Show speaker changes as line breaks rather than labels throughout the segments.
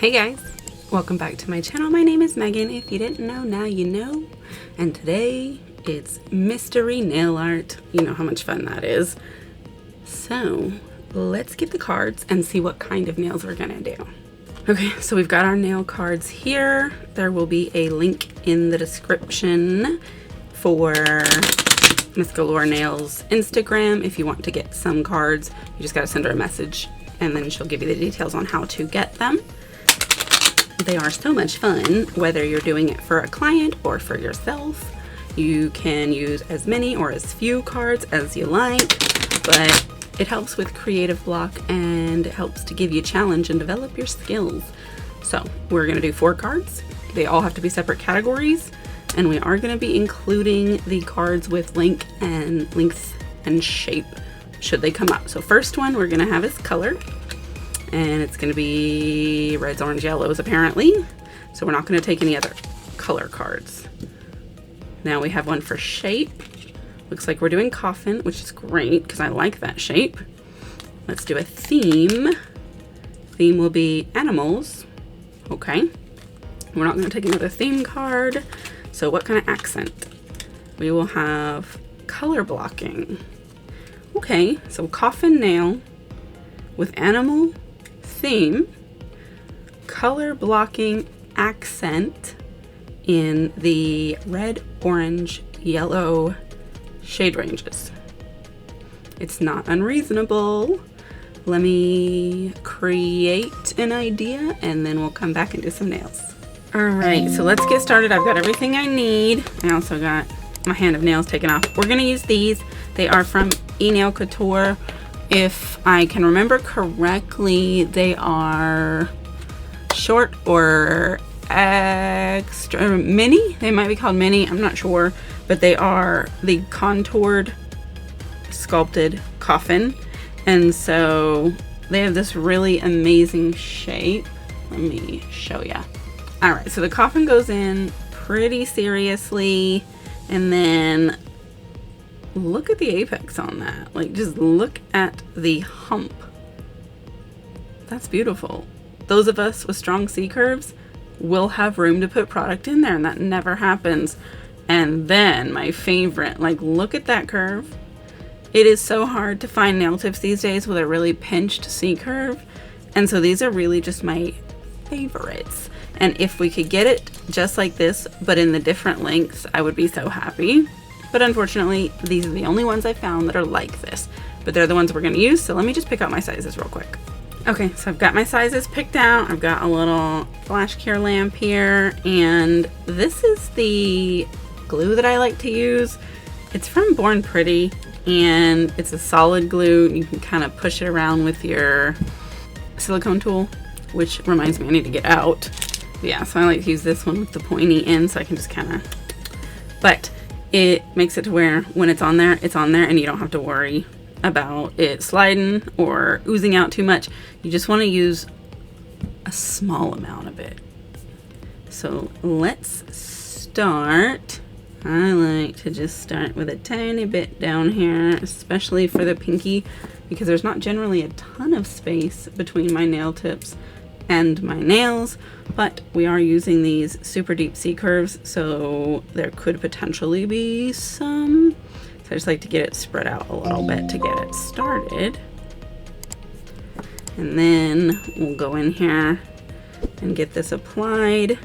Hey guys, welcome back to my channel. My name is Megan. If you didn't know, now you know. And today it's mystery nail art. You know how much fun that is. So let's get the cards and see what kind of nails we're gonna do. Okay, so we've got our nail cards here. There will be a link in the description for Miss Galore Nails Instagram. If you want to get some cards, you just gotta send her a message and then she'll give you the details on how to get them. They are so much fun, whether you're doing it for a client or for yourself. You can use as many or as few cards as you like, but it helps with creative block and it helps to give you a challenge and develop your skills. So we're gonna do 4 cards. They all have to be separate categories, and we are gonna be including the cards with length and shape should they come up. So first one we're gonna have is color. And it's gonna be reds, orange, yellows apparently. So we're not gonna take any other color cards. Now we have one for shape. Looks like we're doing coffin, which is great because I like that shape. Let's do a theme. Theme will be animals. Okay. We're not gonna take another theme card. So what kind of accent? We will have color blocking. Okay, so coffin nail with animal theme, color blocking accent in the red, orange, yellow shade ranges. It's not unreasonable. Let me create an idea and then we'll come back and do some nails. All right, so let's get started. I've got everything I need. I also got my hand of nails taken off. We're gonna use these. They are from ENail Couture. If I can remember correctly, they are short or extra mini. They might be called mini, I'm not sure, but they are the contoured sculpted coffin. And so they have this really amazing shape. Let me show ya. All right, so the coffin goes in pretty seriously, and then look at the apex on that. Like, just look at the hump. That's beautiful. Those of us with strong C curves will have room to put product in there, and that never happens. And then my favorite, like, look at that curve. It is so hard to find nail tips these days with a really pinched C curve, and so these are really just my favorites. And if we could get it just like this but in the different lengths, I would be so happy. But unfortunately, these are the only ones I found that are like this. But they're the ones we're gonna use, so let me just pick out my sizes real quick. Okay, so I've got my sizes picked out. I've got a little flash cure lamp here, and this is the glue that I like to use. It's from Born Pretty, and it's a solid glue. You can kind of push it around with your silicone tool, which reminds me I need to get out. Yeah, so I like to use this one with the pointy end, so I can just kind of, but it makes it to where when it's on there, and you don't have to worry about it sliding or oozing out too much. You just want to use a small amount of it. So let's start. I like to just start with a tiny bit down here, especially for the pinky, because there's not generally a ton of space between my nail tips and my nails, but we are using these super deep C curves, so there could potentially be some. So I just like to get it spread out a little bit to get it started. And then we'll go in here and get this applied.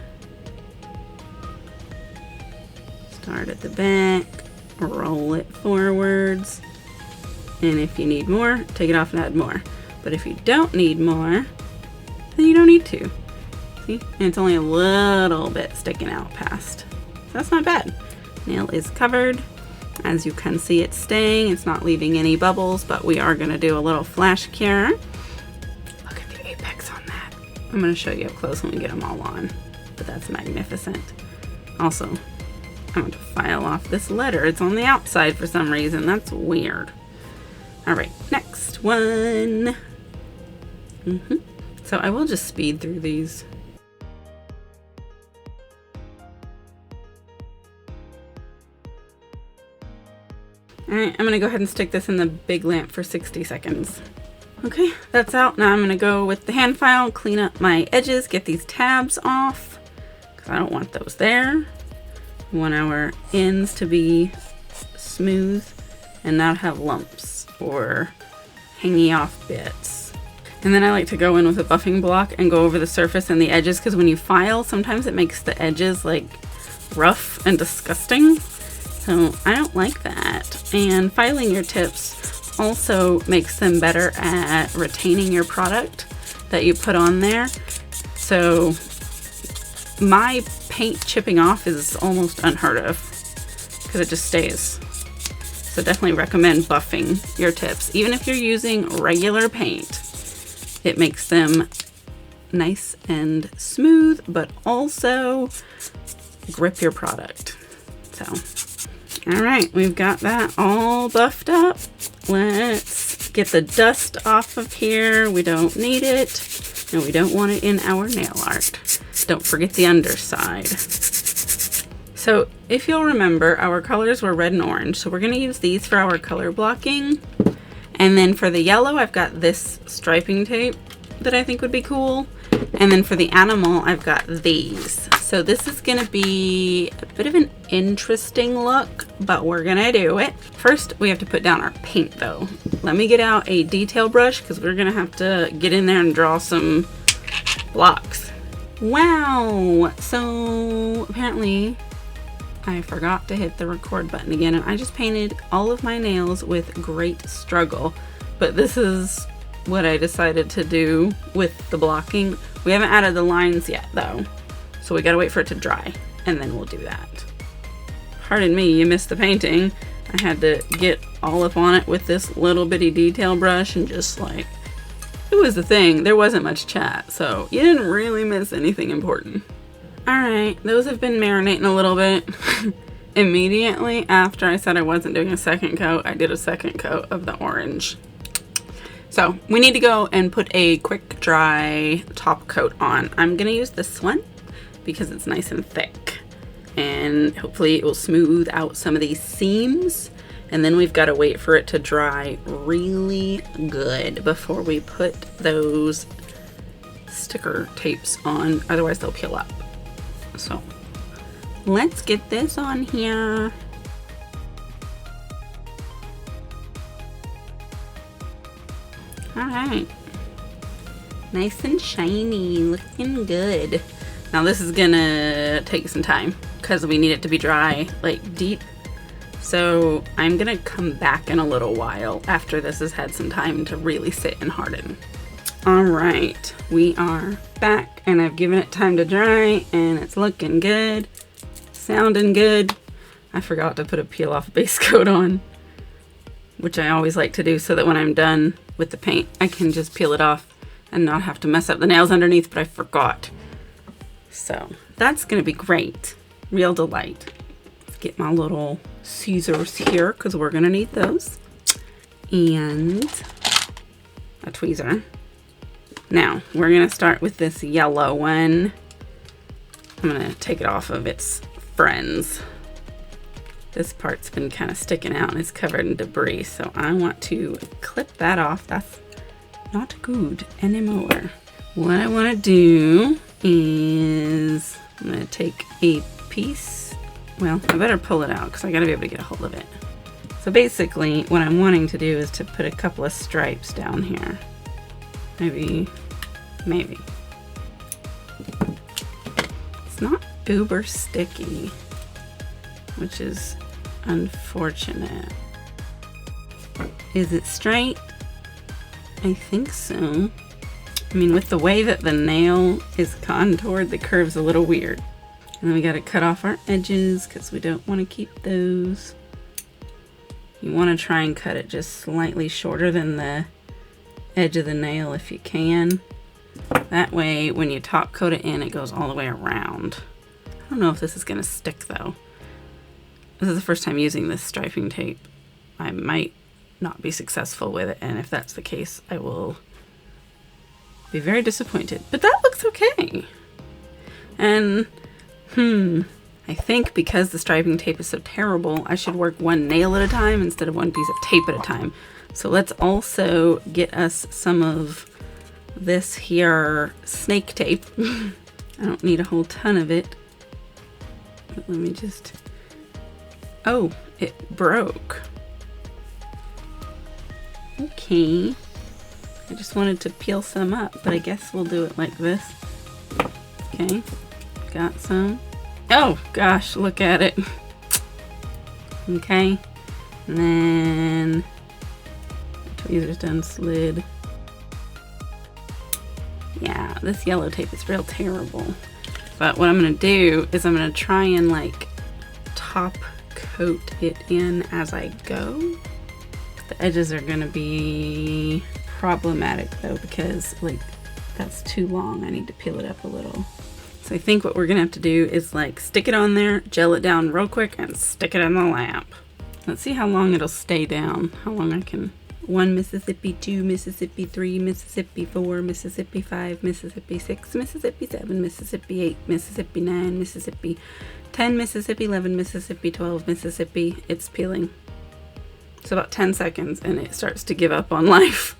Start at the back, roll it forwards, and if you need more, take it off and add more. But if you don't need more, then you don't need to. See? And it's only a little bit sticking out past. So that's not bad. Nail is covered. As you can see, it's staying. It's not leaving any bubbles, but we are gonna do a little flash cure. Look at the apex on that. I'm gonna show you up close when we get them all on, but that's magnificent. Also, I'm going to file off this letter. It's on the outside for some reason. That's weird. All right, next one. So I will just speed through these. All right, I'm gonna go ahead and stick this in the big lamp for 60 seconds. Okay, that's out. Now I'm gonna go with the hand file, clean up my edges, get these tabs off, because I don't want those there. We want our ends to be smooth and not have lumps or hanging off bits. And then I like to go in with a buffing block and go over the surface and the edges, because when you file, sometimes it makes the edges like rough and disgusting. So I don't like that. And filing your tips also makes them better at retaining your product that you put on there. So my paint chipping off is almost unheard of because it just stays. So definitely recommend buffing your tips. Even if you're using regular paint, it makes them nice and smooth, but also grip your product. So, all right, we've got that all buffed up. Let's get the dust off of here. We don't need it, and we don't want it in our nail art. Don't forget the underside. So if you'll remember, our colors were red and orange, so we're gonna use these for our color blocking. And then for the yellow, I've got this striping tape that I think would be cool. And then for the animal, I've got these. So this is gonna be a bit of an interesting look, but we're gonna do it. First, we have to put down our paint though. Let me get out a detail brush because we're gonna have to get in there and draw some blocks. Wow, so apparently I forgot to hit the record button again, and I just painted all of my nails with great struggle. But this is what I decided to do with the blocking. We haven't added the lines yet though, so we gotta wait for it to dry, and then we'll do that. Pardon me, you missed the painting. I had to get all up on it with this little bitty detail brush and just like, it was the thing. There wasn't much chat, so you didn't really miss anything important. Alright, those have been marinating a little bit. Immediately after I said I wasn't doing a second coat, I did a second coat of the orange. So we need to go and put a quick dry top coat on. I'm gonna use this one because it's nice and thick, and hopefully it will smooth out some of these seams. And then we've got to wait for it to dry really good before we put those sticker tapes on, otherwise they'll peel up. So let's get this on here. All right, nice and shiny, looking good. Now this is gonna take some time because we need it to be dry, like deep. So I'm gonna come back in a little while after this has had some time to really sit and harden. All right, we are back and I've given it time to dry and it's looking good, sounding good. I forgot to put a peel off base coat on, which I always like to do so that when I'm done with the paint, I can just peel it off and not have to mess up the nails underneath, but I forgot. So that's gonna be great, real delight. Let's get my little scissors here because we're gonna need those, and a tweezer. Now we're gonna start with this yellow one. I'm gonna take it off of its friends. This part's been kind of sticking out and it's covered in debris, so I want to clip that off. That's not good anymore. What I want to do is I'm gonna take a piece. Well, I better pull it out because I gotta be able to get a hold of it. So basically what I'm wanting to do is to put a couple of stripes down here. Maybe. It's not uber sticky, which is unfortunate. Is it straight? I think so. I mean, with the way that the nail is contoured, the curve's a little weird. And then we gotta cut off our edges because we don't want to keep those. You want to try and cut it just slightly shorter than the edge of the nail if you can. That way, when you top coat it in, it goes all the way around. I don't know if this is gonna stick though. This is the first time using this striping tape. I might not be successful with it, and if that's the case, I will be very disappointed. But that looks okay. And I think because the striping tape is so terrible, I should work one nail at a time instead of one piece of tape at a time. So let's also get us some of this here snake tape. I don't need a whole ton of it. But let me just... Oh, it broke. Okay. I just wanted to peel some up, but I guess we'll do it like this. Okay, got some. Oh gosh, look at it. Okay, and then the tweezer's done slid. Yeah, this yellow tape is real terrible. But what I'm gonna do is I'm gonna try and like top coat it in as I go. The edges are gonna be problematic though, because like that's too long. I need to peel it up a little. So I think what we're gonna have to do is like stick it on there, gel it down real quick, and stick it in the lamp. Let's see how long it'll stay down, how long I can. 1 Mississippi, 2 Mississippi, 3 Mississippi, 4 Mississippi, 5 Mississippi, 6 Mississippi, 7 Mississippi, 8 Mississippi, 9 Mississippi, 10 Mississippi, 11 Mississippi, 12 Mississippi. It's peeling. It's about 10 seconds and it starts to give up on life.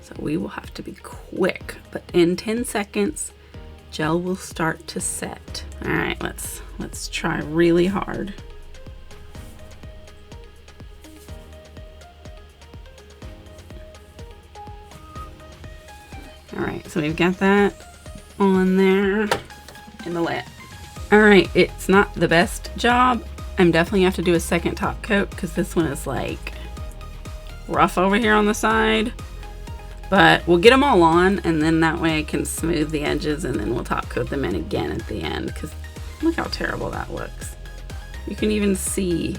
So we will have to be quick, but in 10 seconds, gel will start to set. All right, let's try really hard. All right, so we've got that on there in the lamp. All right, it's not the best job. I'm definitely have to do a second top coat because this one is like rough over here on the side. But we'll get them all on, and then that way I can smooth the edges, and then we'll top coat them in again at the end, because look how terrible that looks. You can even see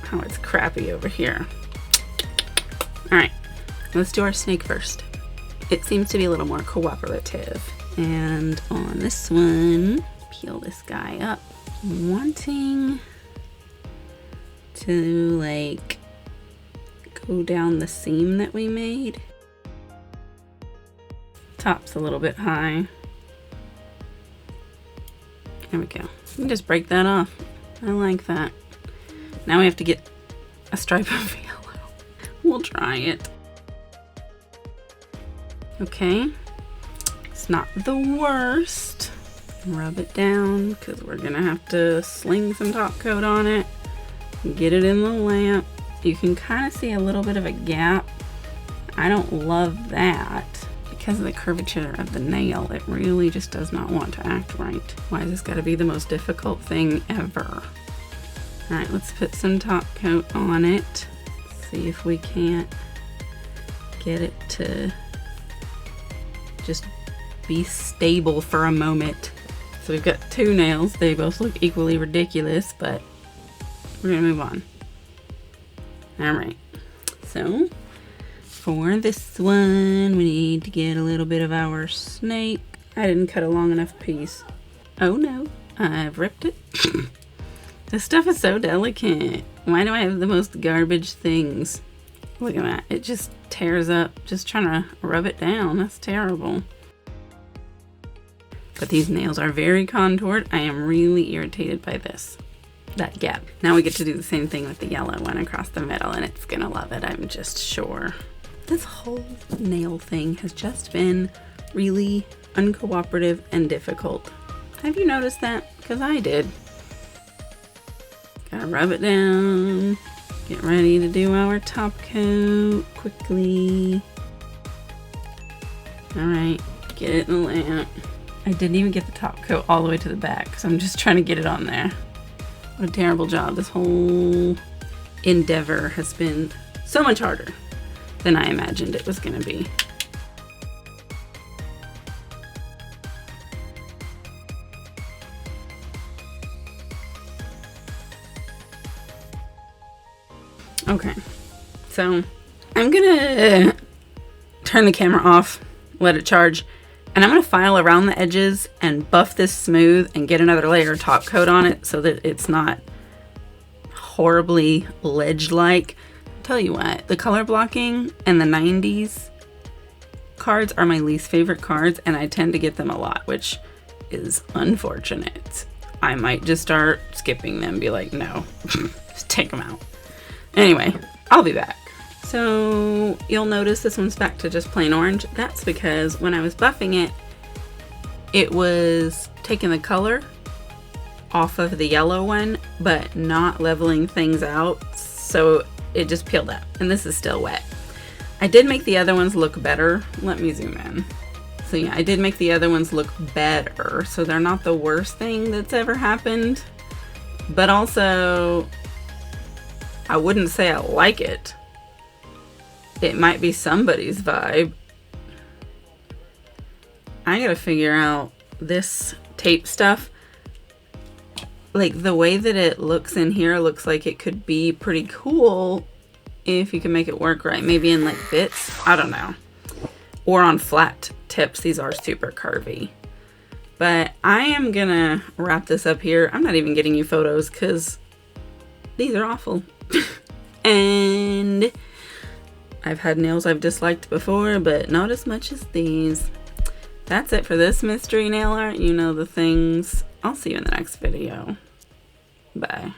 how it's crappy over here. All right, let's do our snake first. It seems to be a little more cooperative. And on this one, peel this guy up. I'm wanting to like go down the seam that we made. Top's a little bit high. There we go. You can just break that off. I like that. Now we have to get a stripe of yellow. We'll try it. Okay. It's not the worst. Rub it down because we're gonna have to sling some top coat on it. Get it in the lamp. You can kind of see a little bit of a gap. I don't love that. Because of the curvature of the nail, it really just does not want to act right. Why has this got to be the most difficult thing ever? All right, let's put some top coat on it. See if we can't get it to just be stable for a moment. So we've got two nails. They both look equally ridiculous, but we're gonna move on. All right, so for this one, we need to get a little bit of our snake. I didn't cut a long enough piece. Oh no, I've ripped it. This stuff is so delicate. Why do I have the most garbage things? Look at that, it just tears up. Just trying to rub it down, that's terrible. But these nails are very contoured. I am really irritated by this, that gap. Now we get to do the same thing with the yellow one across the middle, and it's gonna love it, I'm just sure. This whole nail thing has just been really uncooperative and difficult. Have you noticed that? Because I did. Gotta rub it down. Get ready to do our top coat quickly. All right, get it in the lamp. I didn't even get the top coat all the way to the back because I'm just trying to get it on there. What a terrible job. This whole endeavor has been so much harder than I imagined it was gonna be. Okay, so I'm gonna turn the camera off, let it charge, and I'm gonna file around the edges and buff this smooth and get another layer of top coat on it so that it's not horribly ledge-like. Tell you what, the color blocking and the 90s cards are my least favorite cards, and I tend to get them a lot, which is unfortunate. I might just start skipping them, be like, no, just take them out. Anyway, I'll be back. So you'll notice this one's back to just plain orange. That's because when I was buffing it, it was taking the color off of the yellow one, but not leveling things out. So it just peeled up, and this is still wet. I did make the other ones look better. Let me zoom in. So yeah, I did make the other ones look better. So they're not the worst thing that's ever happened, but also I wouldn't say I like it. It might be somebody's vibe. I gotta figure out this tape stuff. Like the way that it looks in here looks like it could be pretty cool if you can make it work right. Maybe in like bits, I don't know. Or on flat tips, these are super curvy. But I am gonna wrap this up here. I'm not even getting you photos because these are awful. And I've had nails I've disliked before, but not as much as these. That's it for this mystery nail art. You know the things. I'll see you in the next video. Bye.